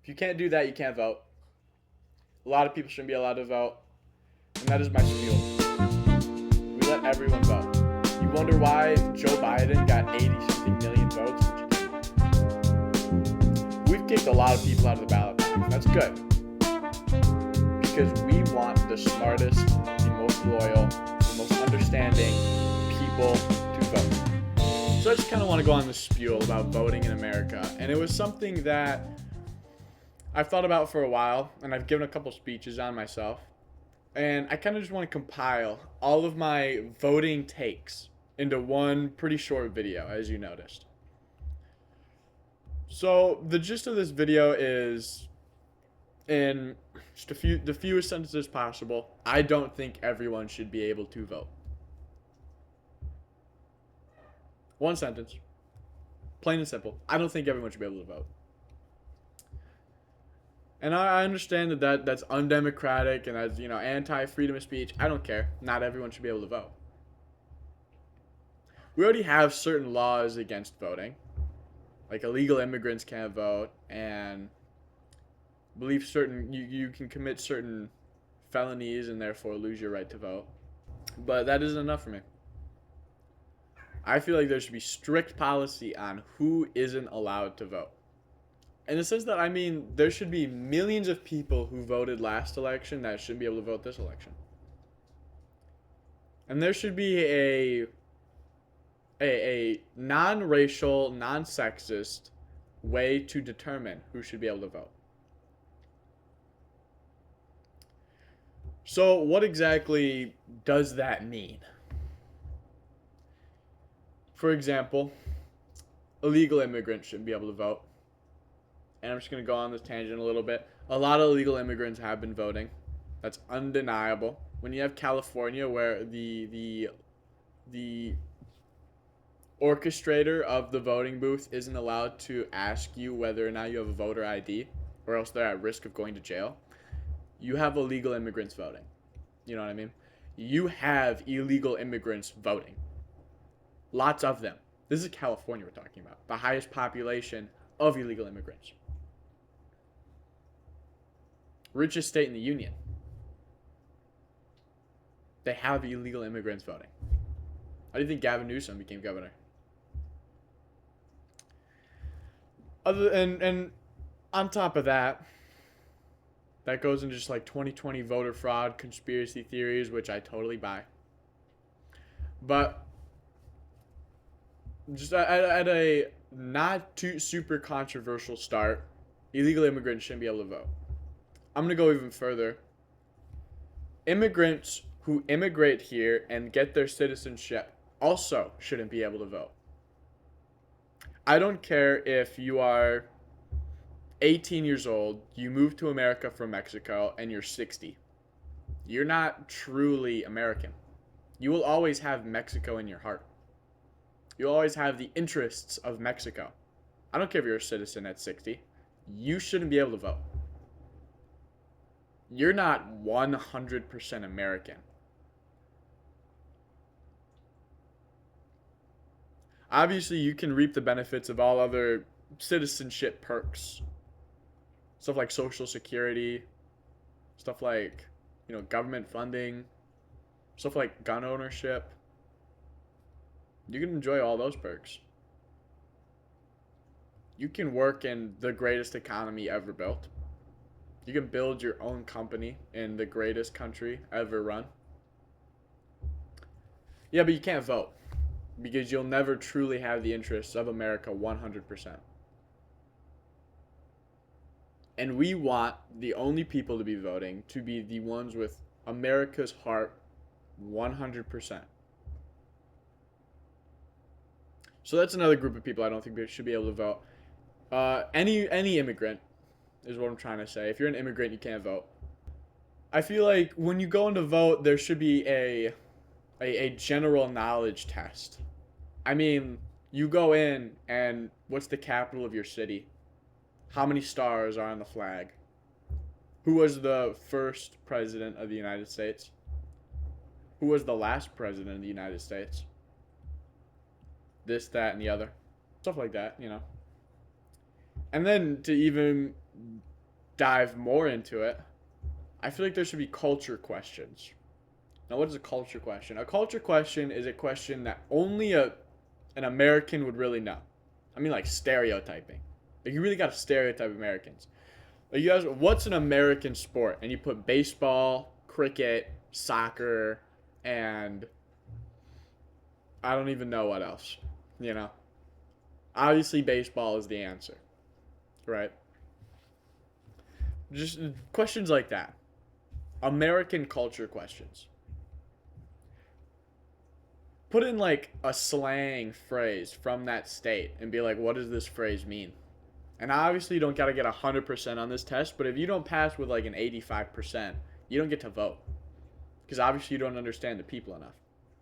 you can't do that, you can't vote. A lot of people shouldn't be allowed to vote. And that is my spiel. We let everyone vote. You wonder why Joe Biden got 80 something million votes? We've kicked a lot of people out of the ballot box. That's good. Because we want the smartest, the most loyal, the most understanding people to vote. So I just kind of want to go on this spiel about voting in America. And it was something that I've thought about for a while, and I've given a couple speeches on myself. And I kind of just want to compile all of my voting takes into one pretty short video, as you noticed. So the gist of this video is, in just the fewest sentences possible, I don't think everyone should be able to vote. One sentence, plain and simple. I don't think everyone should be able to vote. And I understand that's undemocratic and that's, anti-freedom of speech. I don't care. Not everyone should be able to vote. We already have certain laws against voting. Like illegal immigrants can't vote, and I believe you can commit certain felonies and therefore lose your right to vote. But that isn't enough for me. I feel like there should be strict policy on who isn't allowed to vote. In the sense that, I mean, there should be millions of people who voted last election that shouldn't be able to vote this election. And there should be a non-racial, non-sexist way to determine who should be able to vote. So what exactly does that mean? For example, illegal immigrants shouldn't be able to vote. And I'm just going to go on this tangent a little bit. A lot of illegal immigrants have been voting. That's undeniable. When you have California, where the orchestrator of the voting booth isn't allowed to ask you whether or not you have a voter ID, or else they're at risk of going to jail, you have illegal immigrants voting. You know what I mean? You have illegal immigrants voting. Lots of them. This is California we're talking about. The highest population of illegal immigrants. Richest state in the union. They have illegal immigrants voting. How do you think Gavin Newsom became governor? And on top of that, that goes into just like 2020 voter fraud conspiracy theories, which I totally buy. But just at a not too super controversial start, illegal immigrants shouldn't be able to vote. I'm going to go even further. Immigrants who immigrate here and get their citizenship also shouldn't be able to vote. I don't care if you are 18 years old, you moved to America from Mexico, and you're 60. You're not truly American. You will always have Mexico in your heart. You'll always have the interests of Mexico. I don't care if you're a citizen at 60. You shouldn't be able to vote. You're not 100% American. Obviously, you can reap the benefits of all other citizenship perks. Stuff like Social Security, stuff like, government funding, stuff like gun ownership. You can enjoy all those perks. You can work in the greatest economy ever built. You can build your own company in the greatest country ever run. Yeah, but you can't vote because you'll never truly have the interests of America 100%. And we want the only people to be voting to be the ones with America's heart 100%. So that's another group of people I don't think should be able to vote. Any immigrant is what I'm trying to say. If you're an immigrant, you can't vote. I feel like when you go in to vote, there should be a general knowledge test. I mean, you go in and what's the capital of your city? How many stars are on the flag? Who was the first president of the United States? Who was the last president of the United States? This, that, and the other. Stuff like that, And then to even dive more into it, I feel like there should be culture questions. Now, what is a culture question? A culture question is a question that only an American would really know. I mean, like stereotyping. Like, you really got to stereotype Americans. Like, you guys, what's an American sport? And you put baseball, cricket, soccer, and I don't even know what else. You know? Obviously, baseball is the answer, right? Just questions like that. American culture questions. Put in like a slang phrase from that state and be like, what does this phrase mean? And obviously, you don't got to get 100% on this test, but if you don't pass with like an 85%, you don't get to vote. Because obviously, you don't understand the people enough.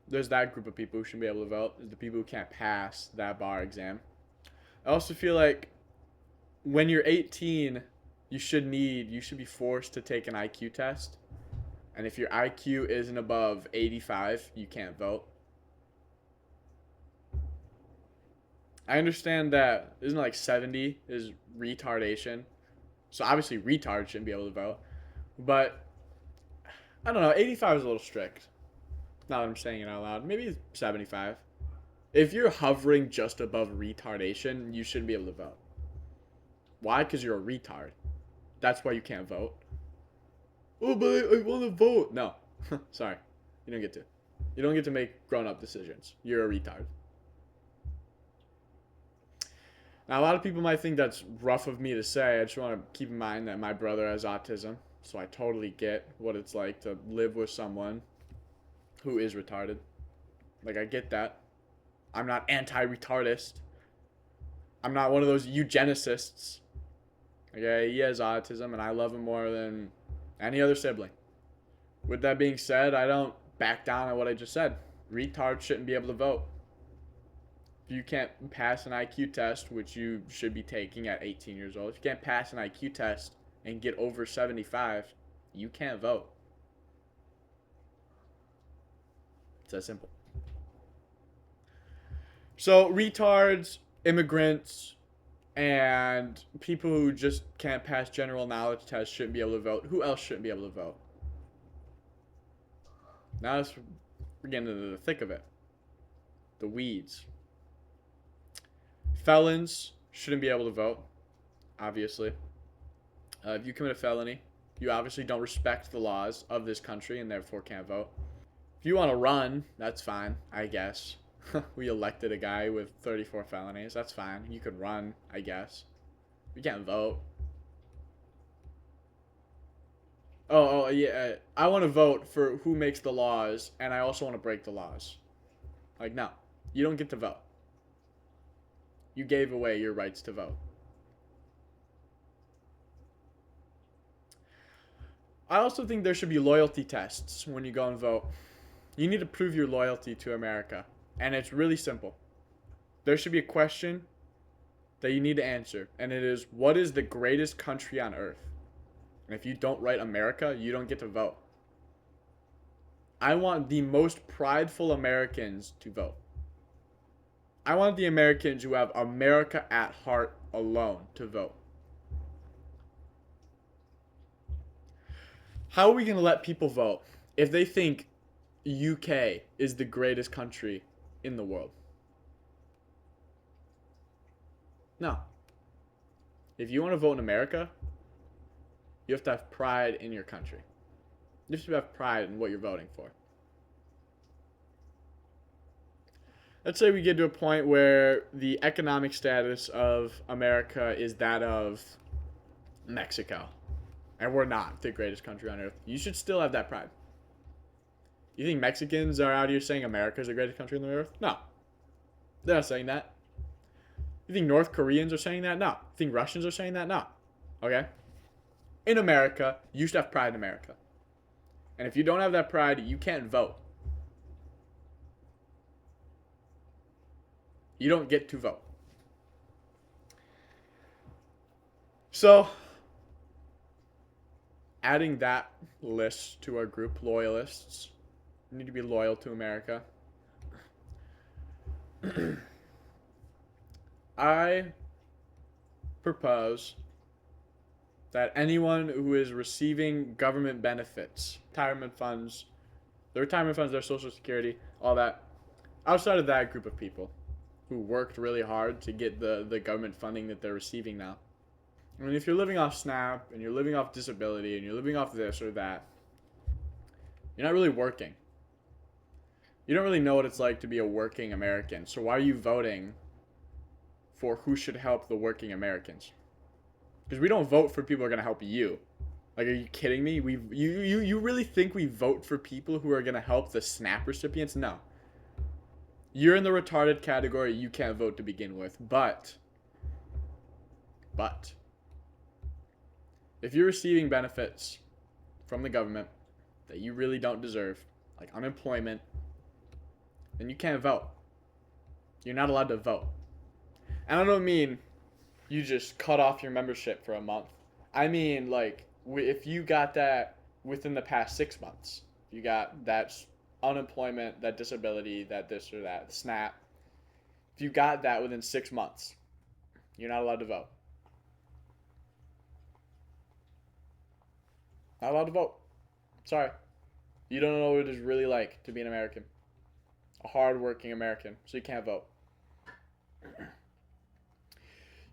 There's that group of people who shouldn't be able to vote. There's the people who can't pass that bar exam. I also feel like when you're 18, you should be forced to take an IQ test. And if your IQ isn't above 85, you can't vote. I understand that isn't like 70 is retardation. So obviously retards shouldn't be able to vote. But I don't know, 85 is a little strict. Now that I'm saying it out loud. Maybe 75. If you're hovering just above retardation, you shouldn't be able to vote. Why? Because you're a retard. That's why you can't vote. Oh, but I want to vote. No. Sorry. You don't get to. You don't get to make grown-up decisions. You're a retard. Now, a lot of people might think that's rough of me to say. I just want to keep in mind that my brother has autism, so I totally get what it's like to live with someone who is retarded. Like, I get that. I'm not anti-retardist. I'm not one of those eugenicists. Okay, he has autism, and I love him more than any other sibling. With that being said, I don't back down on what I just said. Retards shouldn't be able to vote. If you can't pass an IQ test, which you should be taking at 18 years old, if you can't pass an IQ test and get over 75, you can't vote. It's that simple. So, retards, immigrants, and people who just can't pass general knowledge tests shouldn't be able to vote. Who else shouldn't be able to vote? Now we're getting into the thick of it. The weeds. Felons shouldn't be able to vote, obviously. If you commit a felony, you obviously don't respect the laws of this country and therefore can't vote. If you want to run, that's fine, I guess. We elected a guy with 34 felonies. That's fine. You could run, I guess. You can't vote. Oh yeah. I want to vote for who makes the laws, and I also want to break the laws. Like, no. You don't get to vote. You gave away your rights to vote. I also think there should be loyalty tests when you go and vote. You need to prove your loyalty to America. And it's really simple. There should be a question that you need to answer. And it is, what is the greatest country on earth? And if you don't write America, you don't get to vote. I want the most prideful Americans to vote. I want the Americans who have America at heart alone to vote. How are we going to let people vote if they think UK is the greatest country in the world? No. If you want to vote in America, you have to have pride in your country. You have to have pride in what you're voting for. Let's say we get to a point where the economic status of America is that of Mexico, and we're not the greatest country on earth. You should still have that pride. You think Mexicans are out here saying America is the greatest country on the earth? No. They're not saying that. You think North Koreans are saying that? No. You think Russians are saying that? No. Okay? In America, you should have pride in America. And if you don't have that pride, you can't vote. You don't get to vote. So, adding that list to our group, loyalists, we need to be loyal to America. I propose that anyone who is receiving government benefits, retirement funds, their social security, all that, outside of that group of people who worked really hard to get the government funding that they're receiving now. I mean, if you're living off SNAP and you're living off disability and you're living off this or that, you're not really working. You don't really know what it's like to be a working American. So why are you voting for who should help the working Americans? Because we don't vote for people who are going to help you. Like, are you kidding me? You really think we vote for people who are going to help the SNAP recipients? No. You're in the retarded category. You can't vote to begin with. But, if you're receiving benefits from the government that you really don't deserve, like unemployment, then you can't vote. You're not allowed to vote. And I don't mean you just cut off your membership for a month. I mean, like, if you got that within the past 6 months, you got that unemployment, that disability, that this or that, SNAP. If you got that within 6 months, you're not allowed to vote. Not allowed to vote. Sorry. You don't know what it is really like to be an American. A hard-working American. So you can't vote.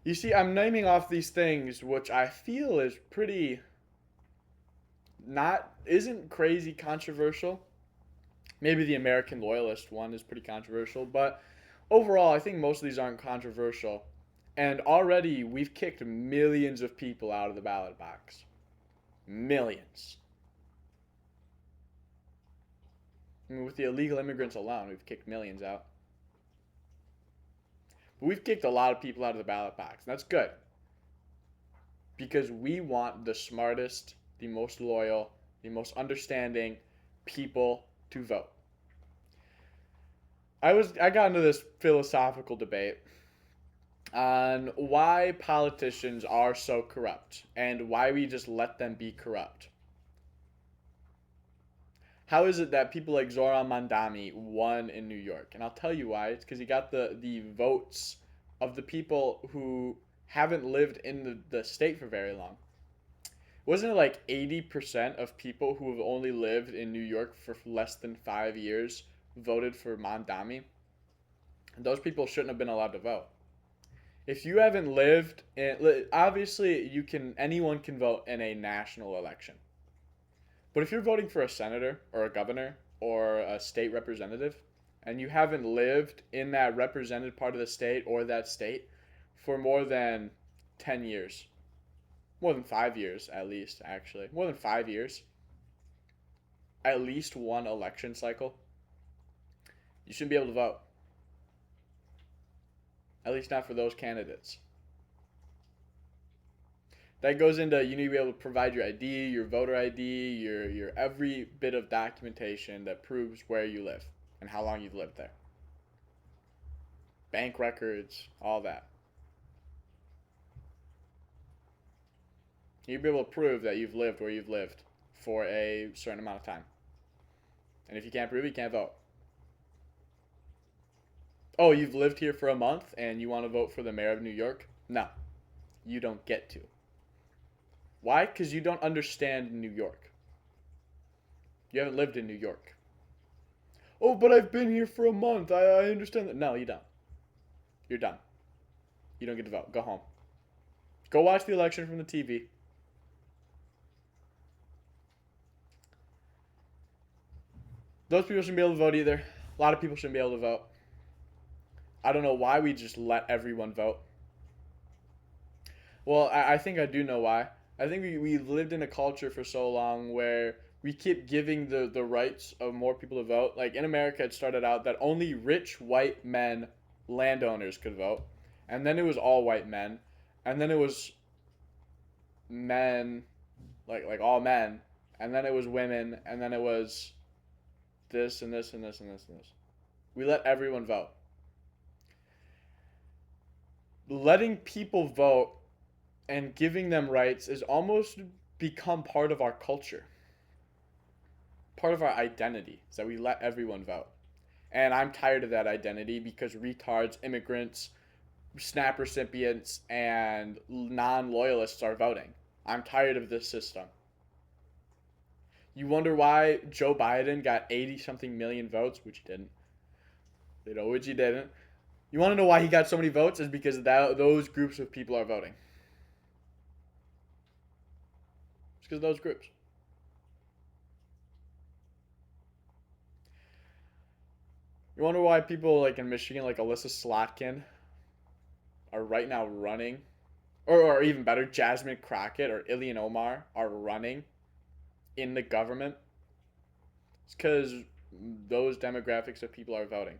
You see, I'm naming off these things, which I feel is pretty isn't crazy controversial. Maybe the American Loyalist one is pretty controversial, but overall, I think most of these aren't controversial. And already, we've kicked millions of people out of the ballot box. Millions. I mean, with the illegal immigrants alone, we've kicked millions out. But we've kicked a lot of people out of the ballot box. And that's good. Because we want the smartest, the most loyal, the most understanding people to vote. I got into this philosophical debate on why politicians are so corrupt and why we just let them be corrupt. How is it that people like Zoran Mandami won in New York? And I'll tell you why. It's because he got the votes of the people who haven't lived in the state for very long. Wasn't it like 80% of people who have only lived in New York for less than 5 years voted for Mandami? And those people shouldn't have been allowed to vote. If you haven't lived in, obviously anyone can vote in a national election. But if you're voting for a senator or a governor or a state representative and you haven't lived in that represented part of the state or that state for more than 10 years, more than 5 years at least, actually, more than 5 years, at least one election cycle, you shouldn't be able to vote. At least not for those candidates. That goes into you need to be able to provide your ID, your voter ID, your every bit of documentation that proves where you live and how long you've lived there. Bank records, all that. You need to be able to prove that you've lived where you've lived for a certain amount of time. And if you can't prove it, you can't vote. Oh, you've lived here for a month and you want to vote for the mayor of New York? No, you don't get to. Why? Because you don't understand New York. You haven't lived in New York. Oh, but I've been here for a month. I understand that. No, you don't. You're done. You don't get to vote. Go home. Go watch the election from the TV. Those people shouldn't be able to vote either. A lot of people shouldn't be able to vote. I don't know why we just let everyone vote. Well, I think I do know why. I think we've lived in a culture for so long where we keep giving the rights of more people to vote. Like in America, it started out that only rich white men, landowners could vote. And then it was all white men. And then it was men, like all men. And then it was women. And then it was this and this and this and this and this. We let everyone vote. Letting people vote and giving them rights is almost become part of our culture. Part of our identity is that we let everyone vote. And I'm tired of that identity because retards, immigrants, SNAP recipients, and non-loyalists are voting. I'm tired of this system. You wonder why Joe Biden got 80 something million votes, which he didn't. You know, which he didn't. You want to know why he got so many votes? Is because those groups of people are voting. It's because of those groups. You wonder why people like in Michigan, like Alyssa Slotkin, are right now running, or even better, Jasmine Crockett or Ilhan Omar are running in the government? It's because those demographics of people are voting.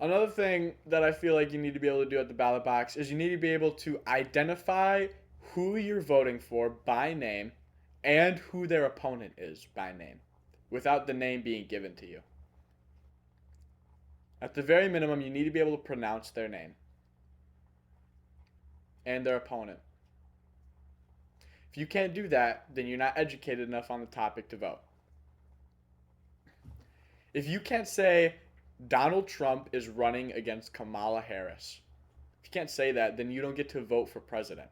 Another thing that I feel like you need to be able to do at the ballot box is you need to be able to identify who you're voting for by name and who their opponent is by name without the name being given to you. At the very minimum, you need to be able to pronounce their name and their opponent. If you can't do that, then you're not educated enough on the topic to vote. If you can't say Donald Trump is running against Kamala Harris, if you can't say that, then you don't get to vote for president.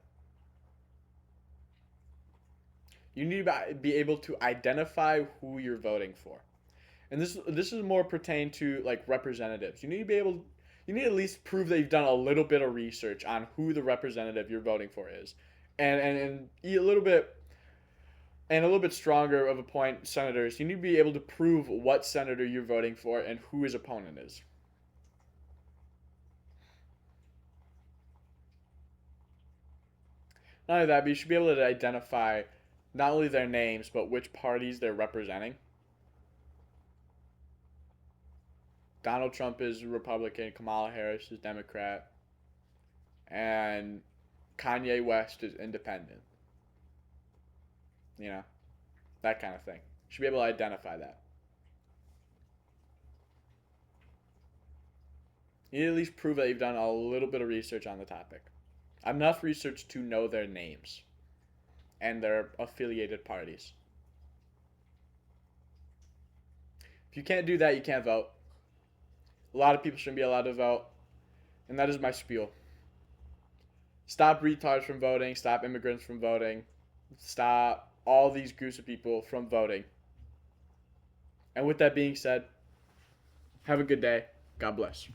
You need to be able to identify who you're voting for. And this is more pertain to like representatives. You need to at least prove that you've done a little bit of research on who the representative you're voting for is. And a little bit stronger of a point, senators, you need to be able to prove what senator you're voting for and who his opponent is. Not only that, but you should be able to identify not only their names, but which parties they're representing. Donald Trump is Republican, Kamala Harris is Democrat, and Kanye West is independent. You know, that kind of thing. You should be able to identify that. You need to at least prove that you've done a little bit of research on the topic. Enough research to know their names and their affiliated parties. If you can't do that, you can't vote. A lot of people shouldn't be allowed to vote. And that is my spiel. Stop retards from voting. Stop immigrants from voting. Stop all these groups of people from voting. And with that being said, have a good day. God bless.